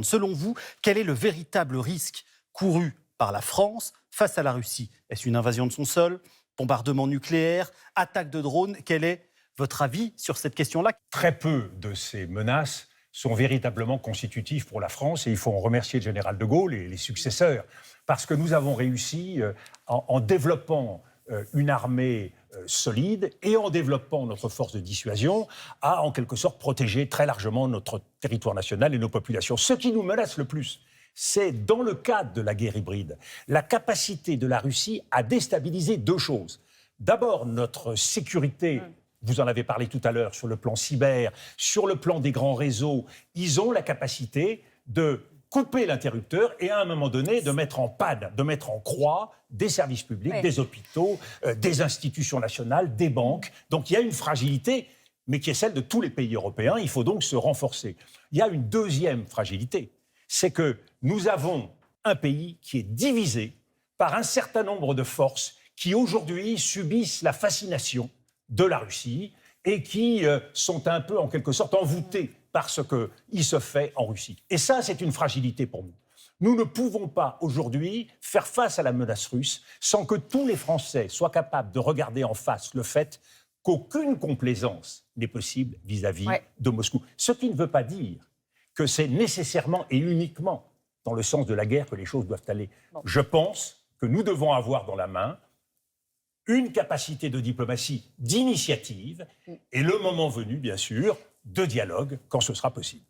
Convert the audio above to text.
Selon vous, quel est le véritable risque couru par la France face à la Russie? Est-ce une invasion de son sol, bombardement nucléaire, attaque de drones? Quel est votre avis sur cette question-là? Très peu de ces menaces sont véritablement constitutives pour la France et il faut en remercier le général de Gaulle et les successeurs parce que nous avons réussi en développant une armée solide et en développant notre force de dissuasion à en quelque sorte protéger très largement notre territoire national et nos populations. Ce qui nous menace le plus, c'est dans le cadre de la guerre hybride, la capacité de la Russie à déstabiliser deux choses. D'abord, notre sécurité. Vous en avez parlé tout à l'heure sur le plan cyber, sur le plan des grands réseaux. Ils ont la capacité de couper l'interrupteur et à un moment donné de mettre en panne, de mettre en croix des services publics, des hôpitaux, des institutions nationales, des banques. Donc il y a une fragilité, mais qui est celle de tous les pays européens. Il faut donc se renforcer. Il y a une deuxième fragilité, c'est que nous avons un pays qui est divisé par un certain nombre de forces qui aujourd'hui subissent la fascination de la Russie et qui sont un peu en quelque sorte envoûtés par ce qu'il se fait en Russie. Et ça, c'est une fragilité pour nous. Nous ne pouvons pas aujourd'hui faire face à la menace russe sans que tous les Français soient capables de regarder en face le fait qu'aucune complaisance n'est possible vis-à-vis de Moscou. Ce qui ne veut pas dire que c'est nécessairement et uniquement dans le sens de la guerre que les choses doivent aller. Je pense que nous devons avoir dans la main une capacité de diplomatie, d'initiative, et le moment venu, bien sûr, de dialogue, quand ce sera possible.